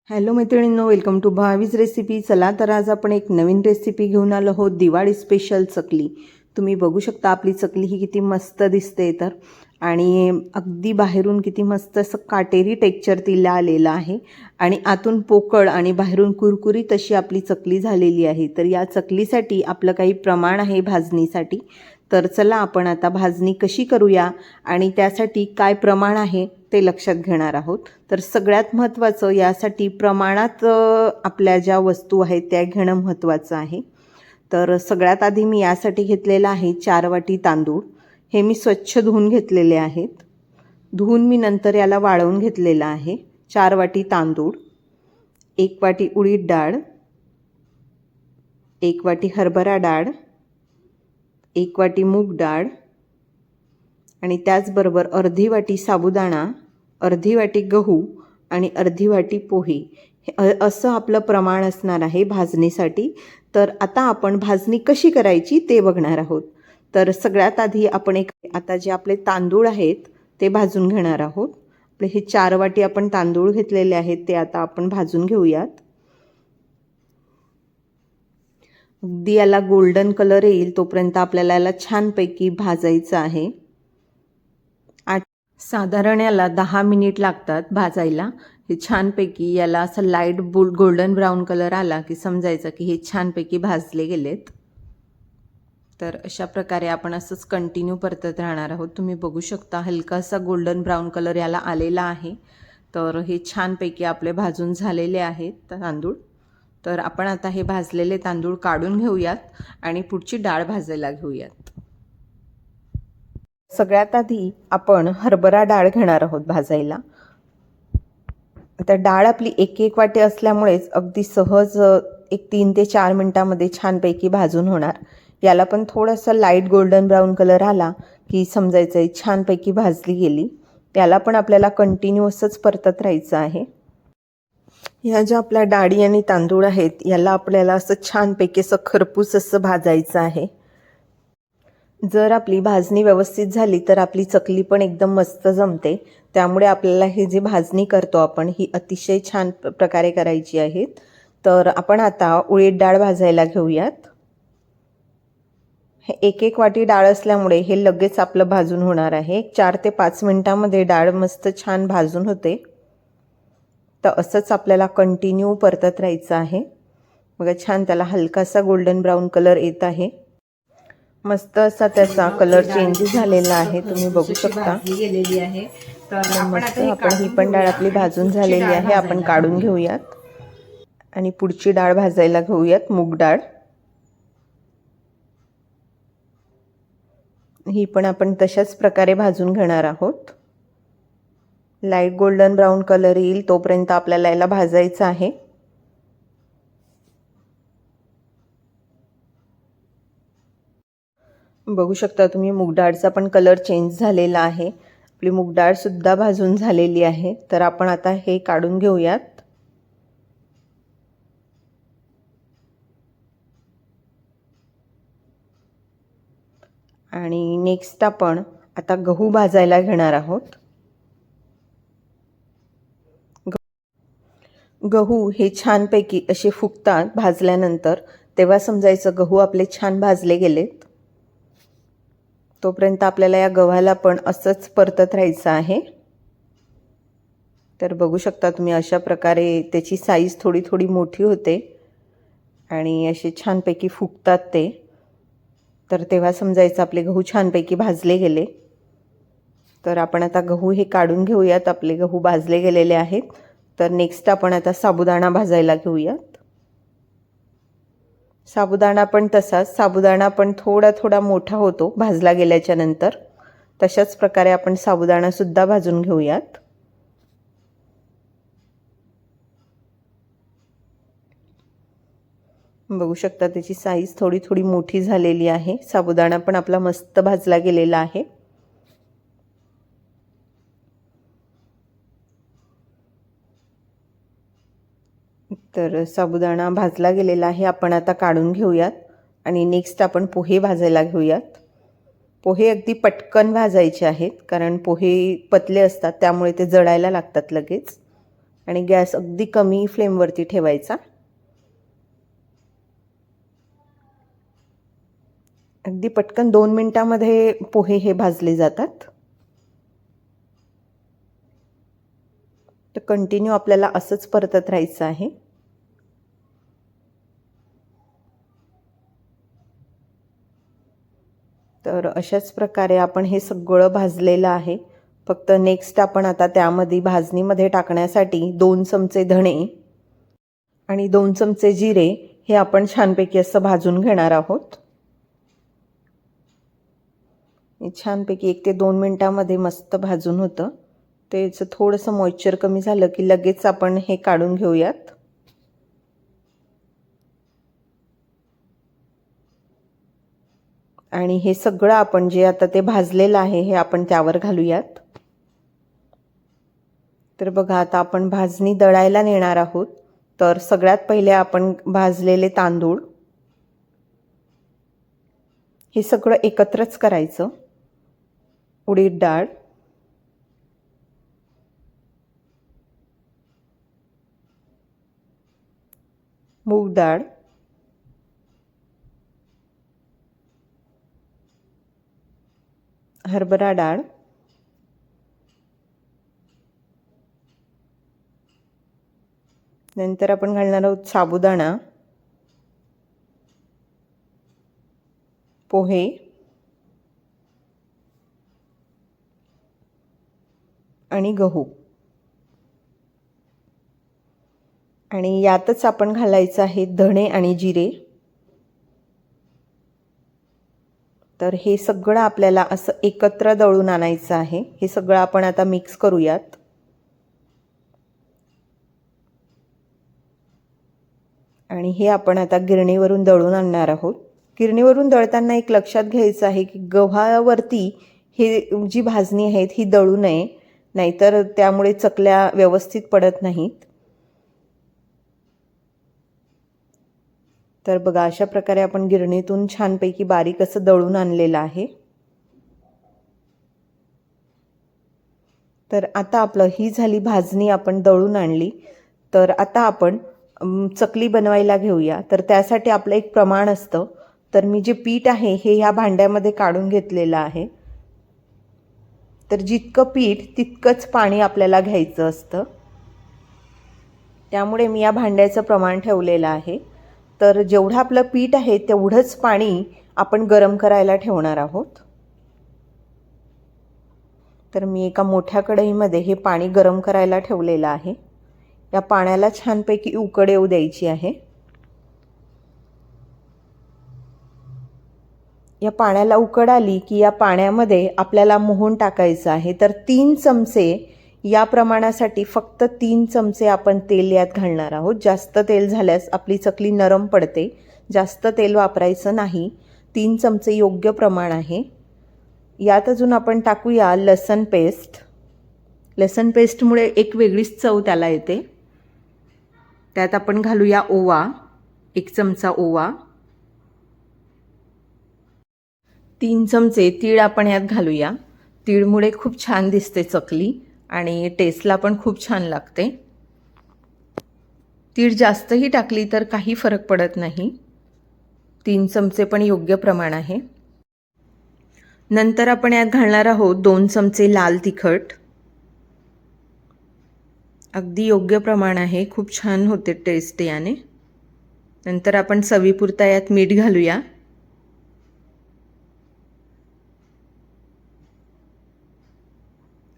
Hello मैत्रिणींनो, welcome to भावीज recipe. चला तर आज आपण एक नवीन रेसिपी घेऊन आलो आहोत, दिवाळी स्पेशल चकली. तुम्ही बघू शकता आपली चकली ही किती मस्त दिसते तर, आणि अगदी बाहेरून किती मस्त असं काटेरी टेक्स्चर तिला आलेलं आहे आणि आतून पोकळ आणि बाहेरून कुरकुरीत अशी आपली चकली झालेली आहे. तर या चकलीसाठी आपलं काही प्रमाण आहे भाजणीसाठी. तर चला आपण आता भाजणी कशी करूया आणि त्यासाठी काय प्रमाण आहे ते लक्षात घेणार आहोत. तर सगळ्यात महत्त्वाचं यासाठी प्रमाणात आपल्या ज्या वस्तू आहेत त्या घेणं महत्त्वाचं आहे. तर सगळ्यात आधी मी यासाठी घेतलेलं आहे 4 वाटी तांदूळ. हे मी स्वच्छ धुवून घेतलेले आहेत. धुवून मी नंतर याला वाळवून घेतलेलं आहे. 4 वाटी तांदूळ, 1 वाटी उडीद डाळ, 1 वाटी हरभरा डाळ, 1 वाटी मूग डाळ आणि त्याचबरोबर अर्धी वाटी साबुदाणा, अर्धी वाटी गहू आणि अर्धी वाटी पोहे. असं आपलं प्रमाण असणार आहे भाजणीसाठी. तर आता आपण भाजणी कशी करायची ते बघणार आहोत. तर सगळ्यात आधी आपण आता जे आपले तांदूळ आहेत ते भाजून घेणार आहोत. आपले हे 4 वाटी आपण तांदूळ घेतलेले आहेत ते आता आपण भाजून घेऊयात. अगदी याला गोल्डन कलर येईल तोपर्यंत आपल्याला याला छानपैकी भाजायचं आहे. साधारण याला 10 मिनिट लागतात भाजायला. हे छानपैकी याला असं लाईट गोल्डन ब्राऊन कलर आला की समजायचं की हे छानपैकी भाजले गेलेत. तर अशा प्रकारे आपण असंच कंटिन्यू परतत राहणार आहोत. तुम्ही बघू शकता हलकासा गोल्डन ब्राऊन कलर याला आलेला आहे. तर हे छानपैकी आपले भाजून झालेले आहेत तांदूळ. तर आपण आता हे भाजलेले तांदूळ काढून घेऊयात आणि पुढची डाळ भाजायला घेऊयात. सगळ्यात आधी आपण हरभरा डाळ घेणार आहोत भाजायला. तर डाळ आपली 1 वाटी असल्यामुळेच अगदी सहज 3 ते 4 मिनिटांमध्ये छानपैकी भाजून होणार. याला पण थोडंसं लाईट गोल्डन ब्राऊन कलर आला की समजायचं छानपैकी भाजली गेली. त्याला पण आपल्याला कंटिन्यू असंच परतत राहायचं आहे. ह्या ज्या आपल्या डाळी आणि तांदूळ आहेत याला आपल्याला असं छानपैकी असं खरपूस असं भाजायचं आहे. जर आपली भाजणी व्यवस्थित झाली तर आपली चकली पण एकदम मस्त जमते. त्यामुळे आपल्याला हे जे भाजणी करतो आपण ही अतिशय छान प्रकारे करायची आहे. तर आपण आता उडीद डाळ भाजायला घेऊयात. हे 1 वाटी डाळ असल्यामुळे हे लगेच आपलं भाजून होणार आहे. 4 ते 5 मिनिटांमध्ये डाळ मस्त छान भाजून होते. तर असंच आपल्याला कंटिन्यू परतत राहायचं आहे. बघा छान त्याला हलकासा गोल्डन ब्राऊन कलर येत आहे. मस्त असा त्याचा कलर चेंज झालेला आहे. तुम्ही बघू शकता गेलेली आहे. तर मस्त आपण ही पण डाळ आपली भाजून झालेली आहे. आपण काढून घेऊयात आणि पुढची डाळ भाजायला घेऊयात, मूग डाळ. ही पण आपण तशाच प्रकारे भाजून घेणार आहोत. लाईट गोल्डन ब्राऊन कलर येईल तोपर्यंत आपल्याला याला भाजायचं आहे. बघू शकता तुम्ही मूग डाळचा पण कलर चेंज झालेला आहे. आपली मूग डाळ सुद्धा भाजून झालेली आहे. तर आपण आता हे काढून घेऊयात. आणि नेक्स्ट आपण आता गहू भाजायला घेणार आहोत. गहू हे छानपैकी असे फुगतात भाजल्यानंतर, तेव्हा समजायचं गहू आपले छान भाजले गेलेत. तोपर्यंत आपल्याला या गव्हाला पण असंच परतत राहायचं आहे. तर बघू शकता तुम्ही अशा प्रकारे त्याची साईज थोडी थोडी मोठी होते आणि असे छानपैकी फुगतात ते. तर तेव्हा समजायचं आपले गहू छानपैकी भाजले गेले. तर आपण आता गहू हे काढून घेऊयात. आपले गहू भाजले गेलेले आहेत. तर नेक्स्ट आपण आता साबुदाणा भाजायला घेऊयात. साबुदाणा पण तसाच, साबुदाणा पण थोडा थोडा मोठा होतो भाजला गेल्याच्या नंतर. तशाच प्रकारे आपण साबुदाणा सुद्धा भाजून घेऊयात. बघू शकता त्याची साईज थोडी थोडी मोठी झालेली आहे. साबुदाणा पण आपला मस्त भाजला गेलेला आहे. तर साबुदाणा भाजला गेलेला आहे. आपण आता काढून घेऊयात आणि नेक्स्ट आपण पोहे भाजायला घेऊयात. पोहे अगदी पटकन भाजायचे आहेत कारण पोहे पतले असतात त्यामुळे ते जळायला लागतात लगेच. आणि गॅस अगदी कमी फ्लेमवरती ठेवायचा. अगदी पटकन 2 मिनिटामध्ये पोहे हे भाजले जातात. तर कंटिन्यू आपल्याला असंच परतत राहायचं आहे. तर अशाच प्रकारे आपण हे सगळं भाजलेलं आहे. फक्त नेक्स्ट आपण आता त्यामध्ये भाजणीमध्ये टाकण्यासाठी 2 चमचे धणे आणि 2 चमचे जिरे हे आपण छानपैकी असं भाजून घेणार आहोत. छानपैकी 1 ते 2 मिनिटामध्ये मस्त भाजून होतं. त्याचं थोडंसं मॉइश्चर कमी झालं की लगेच आपण हे काढून घेऊयात. आणि हे सगळं आपण जे आता ते भाजलेलं आहे हे आपण त्यावर घालूयात. तर बघा आता आपण भाजणी दळायला नेणार आहोत. तर सगळ्यात पहिले आपण भाजलेले तांदूळ हे सगळं एकत्रच करायचं. उडीद डाळ, मूग डाळ, हरभरा डाळ, नंतर आपण घालणार आहोत साबुदाणा, पोहे आणि गहू. आणि यातच आपण घालायचं आहे धणे आणि जिरे. तर हे सगळं आपल्याला असं एकत्र दळून आणायचं आहे. हे सगळं आपण आता मिक्स करूयात. आणि हे आपण आता गिरणीवरून दळून आणणार आहोत. गिरणीवरून दळताना एक लक्षात घ्यायचं आहे की गव्हावरती हे जी भाजणी आहेत ही दळू नये, नाहीतर त्यामुळे चकल्या व्यवस्थित पडत नाहीत. तर बघा अशा प्रकारे आपण गिरणीतून छानपैकी बारीक असं दळून आणलेलं आहे. तर आता आपलं ही झाली भाजणी आपण दळून आणली. तर आता आपण चकली बनवायला घेऊया. तर त्यासाठी आपलं एक प्रमाण असतं. तर मी जे पीठ आहे हे ह्या भांड्यामध्ये काढून घेतलेलं आहे. तर जितकं पीठ तितकंच पाणी आपल्याला घ्यायचं असतं. त्यामुळे मी या भांड्याचं प्रमाण ठेवलेलं आहे. तर जेवढं आपलं पीठ आहे तेवढंच पाणी आपण गरम करायला ठेवणार आहोत. तर मी एका मोठ्या कढईमध्ये हे पाणी गरम करायला ठेवलेलं आहे. या पाण्याला छानपैकी उकड येऊ द्यायची आहे. या पाण्याला उकड आली की या पाण्यामध्ये आपल्याला मोहन टाकायचं आहे. तर 3 चमचे या प्रमाणासाठी फक्त 3 चमचे आपण तेल यात घालणार आहोत. जास्त तेल झाल्यास आपली चकली नरम पडते. जास्त तेल वापरायचं नाही. 3 चमचे योग्य प्रमाण आहे. यात अजून आपण टाकूया लसण पेस्ट. लसण पेस्टमुळे एक वेगळीच चव त्याला येते. त्यात आपण घालूया ओवा, 1 चमचा ओवा. 3 चमचे तीळ आपण यात घालूया. तीळमुळे खूप छान दिसते चकली आणि टेस्टला पण खूप छान लागते. तीळ जास्तही टाकली तर काही फरक पडत नाही. 3 चमचे पण योग्य प्रमाण आहे. नंतर आपण यात घालणार आहोत 2 चमचे लाल तिखट. अगदी योग्य प्रमाण आहे. खूप छान होते टेस्ट याने. नंतर आपण चवीपुरता यात मीठ घालूया.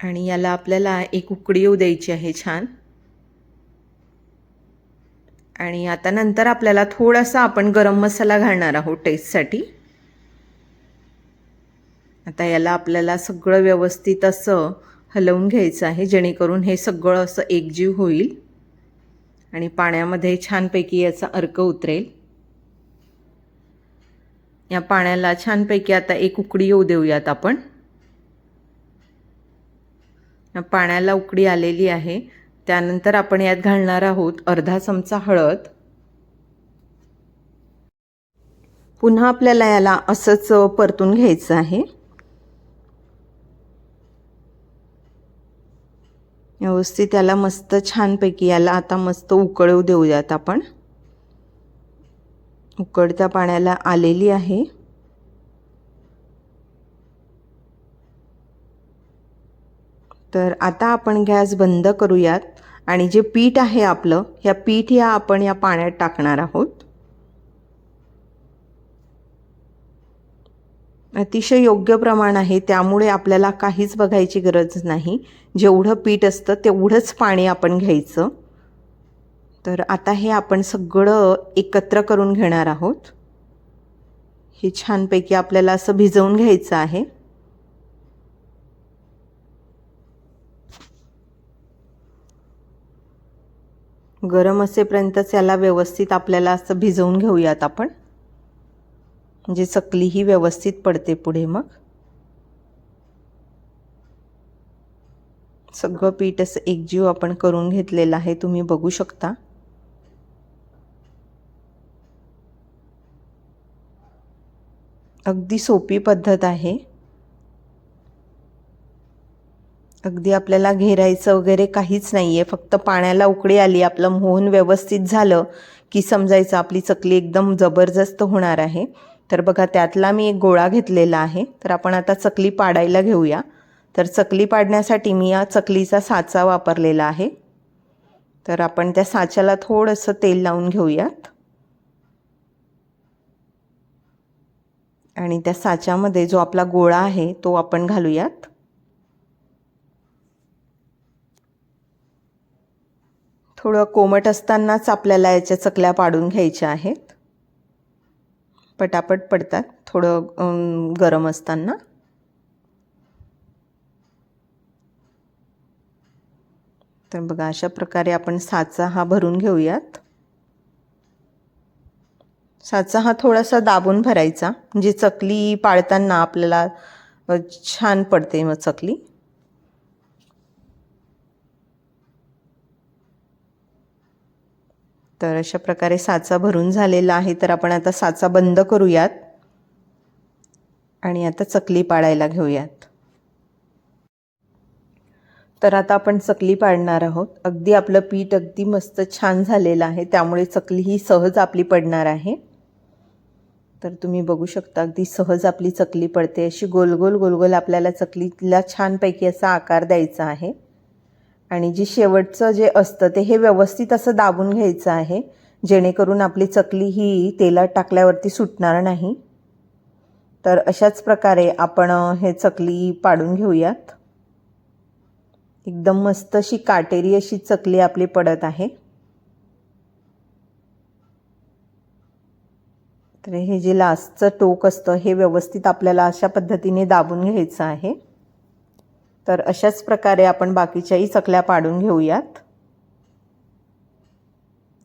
आणि याला आपल्याला एक उकळी येऊ द्यायची आहे छान. आणि आता नंतर आपल्याला थोडासा आपण गरम मसाला घालणार आहोत टेस्टसाठी. आता याला आपल्याला सगळं व्यवस्थित असं हलवून घ्यायचं आहे जेणेकरून हे सगळं असं एकजीव होईल आणि पाण्यामध्ये छानपैकी याचा अर्क उतरेल. या पाण्याला छानपैकी आता एक उकळी येऊ देऊयात आपण. या पाण्याला उकळी आलेली आहे. त्यानंतर आपण यात घालणार आहोत अर्धा चमचा हळद. पुन्हा आपल्याला याला असंच परतून घ्यायचं आहे. व्यवस्थित याला मस्त छानपैकी याला आता मस्त उकळू देऊयात आपण. उकळत्या पाण्याला आलेली आहे. तर आता आपण गॅस बंद करूयात आणि जे पीठ आहे आपलं, ह्या पीठ या आपण या पाण्यात टाकणार आहोत. अतिशय योग्य प्रमाण आहे, त्यामुळे आपल्याला काहीच बघायची गरज नाही. जेवढं पीठ असतं तेवढंच पाणी आपण घ्यायचं. तर आता हे आपण सगळं एकत्र करून घेणार आहोत. हे छानपैकी आपल्याला असं भिजवून घ्यायचं आहे. गरम असेपर्यंतच याला व्यवस्थित आपल्याला असं भिजवून घेऊयात आपण, म्हणजे चकली ही व्यवस्थित पडते पुढे. मग सगळं पीठ असं एकजीव आपण करून घेतलेलं आहे, तुम्ही बघू शकता. अगदी सोपी पद्धत आहे. अगदी आपल्याला घेरायचं वगैरे काहीच नाही आहे. फक्त पाण्याला उकळी आली, आपलं मोहन व्यवस्थित झालं की समजायचं आपली चकली एकदम जबरदस्त होणार आहे. तर बघा, त्यातला मी एक गोळा घेतलेला आहे. तर आपण आता चकली पाडायला घेऊया. तर चकली पाडण्यासाठी मी या चकलीचा साचा वापरलेला आहे. तर आपण त्या साच्याला थोडंसं तेल लावून घेऊयात आणि त्या साच्यामध्ये जो आपला गोळा आहे तो आपण घालूयात. थोडं कोमट असतानाच आपल्याला याच्या चकल्या पाडून घ्यायच्या आहेत. पटापट पडतात थोडं गरम असताना. तर बघा, अशा प्रकारे आपण साचा हा भरून घेऊयात. साचा हा थोडासा दाबून भरायचा, म्हणजे चकली पाडताना आपल्याला छान पडते मग चकली. तर अशा प्रकारे साचा भरून झालेला आहे. तर आपण आता साचा बंद करूयात आणि आता चकली पाडायला घेऊयात. तर आता आपण चकली पाडणार आहोत. अगदी आपलं पीठ अगदी मस्त छान झालेलं आहे, त्यामुळे चकली ही सहज आपली पडणार आहे. तर तुम्ही बघू शकता, अगदी सहज आपली चकली पडते. अशी गोलगोल गोलगोल आपल्याला चकलीला छानपैकी असा आकार द्यायचा आहे. आणि जी शेवटचं जे असतं ते हे व्यवस्थित असं दाबून घ्यायचं आहे, जेणेकरून आपली चकली ही तेलात टाकल्यावरती सुटणार नाही. तर अशाच प्रकारे आपण हे चकली पाडून घेऊयात. एकदम मस्त अशी काटेरी अशी चकली आपली पडत आहे. तर हे जे लास्टचं टोक असतं हे व्यवस्थित आपल्याला अशा पद्धतीने दाबून घ्यायचं आहे. तर अशाच प्रकारे आपण बाकीच्याही चकल्या पाडून घेऊयात.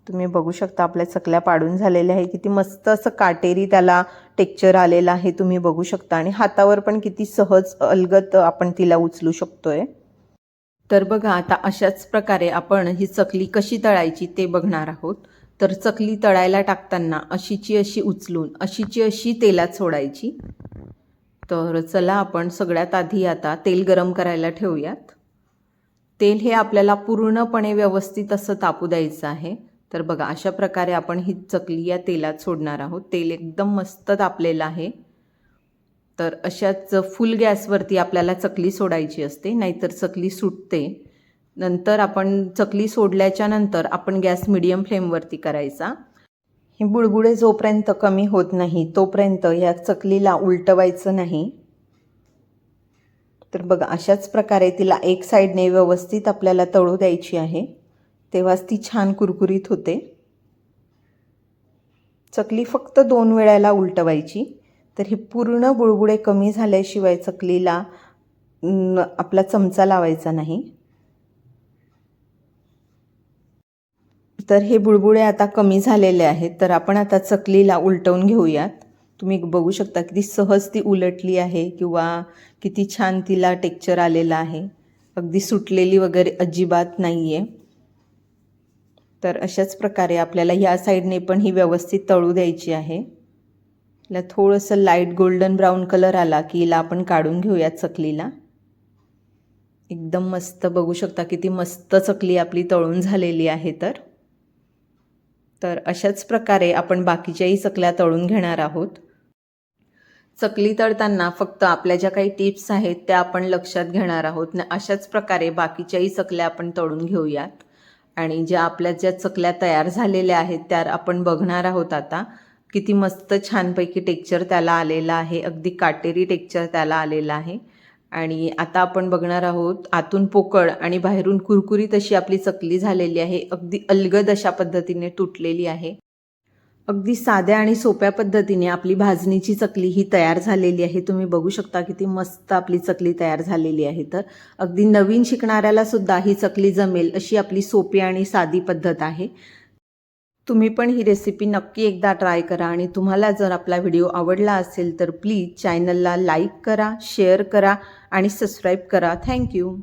तुम्ही बघू शकता आपल्या चकल्या पाडून झालेल्या आहे. किती मस्त असं काटेरी त्याला टेक्स्चर आलेलं आहे, तुम्ही बघू शकता. आणि हातावर पण किती सहज अलगद आपण तिला उचलू शकतोय. तर बघा, आता अशाच प्रकारे आपण ही चकली कशी तळायची ते बघणार आहोत. तर चकली तळायला टाकताना अशीची अशी उचलून अशीची अशी तेलात सोडायची. तर चला, आपण सगळ्यात आधी आता तेल गरम करायला ठेवूयात. तेल हे आपल्याला पूर्णपणे व्यवस्थित असं तापू द्यायचं आहे. तर बघा, अशा प्रकारे आपण ही चकली या तेलात सोडणार आहोत. तेल एकदम मस्त तापलेलं आहे. तर अशाच फुल गॅसवरती आपल्याला चकली सोडायची असते, नाहीतर चकली सुटते. नंतर आपण चकली सोडल्याच्या नंतर आपण गॅस मिडियम फ्लेमवरती करायचा. हे बुडबुडे जोपर्यंत कमी होत नाही तोपर्यंत या चकलीला उलटवायचं नाही. तर बघा, अशाच प्रकारे तिला एक साईडने व्यवस्थित आपल्याला तळू द्यायची आहे, तेव्हाच ती छान कुरकुरीत होते. चकली फक्त 2 वेळेला उलटवायची. तर ही पूर्ण बुडबुडे कमी झाल्याशिवाय चकलीला आपला चमचा लावायचा नाही. तर हे बुडबुडे आता कमी झालेले आहेत. तर आपण आता चकलीला उलटवून घेऊयात. तुम्ही बघू शकता किती सहज ती उलटली आहे, किंवा किती छान तिला टेक्स्चर आलेलं आहे. अगदी सुटलेली वगैरे अजिबात नाही आहे. तर अशाच प्रकारे आपल्याला ह्या साईडने पण ही व्यवस्थित तळू द्यायची आहे. हिला थोडंसं लाईट गोल्डन ब्राऊन कलर आला की हिला आपण काढून घेऊयात चकलीला. एकदम मस्त, बघू शकता किती मस्त चकली आपली तळून झालेली आहे. तर अशाच प्रकारे आपण बाकीच्याही चकल्या तळून घेणार आहोत. चकली तळताना फक्त आपल्या ज्या काही टिप्स आहेत त्या आपण लक्षात घेणार आहोत. अशाच प्रकारे बाकीच्याही चकल्या आपण तळून घेऊयात. आणि ज्या चकल्या तयार झालेल्या आहेत त्या आपण बघणार आहोत आता. किती मस्त छानपैकी टेक्स्चर त्याला आलेलं आहे, अगदी काटेरी टेक्स्चर त्याला आलेलं आहे. आणि आता आपण बघणार आहोत आतून पोकळ आणि बाहेरून कुरकुरीत अशी आपली चकली झालेली आहे. अगदी अलगद अशा पद्धतीने तुटलेली आहे. अगदी साध्या आणि सोप्या पद्धतीने आपली भाजणीची चकली ही तयार झालेली आहे. तुम्ही बघू शकता किती मस्त आपली चकली तयार झालेली आहे. तर अगदी नवीन शिकणाऱ्याला सुद्धा ही चकली जमेल अशी आपली सोपी आणि साधी पद्धत आहे. तुम्ही पण ही रेसिपी नक्की एकदा ट्राय करा. आणि तुम्हाला जर आपला व्हिडिओ आवडला असेल तर प्लीज चॅनलला लाईक करा, शेअर करा आणि सबस्क्राईब करा. थँक्यू.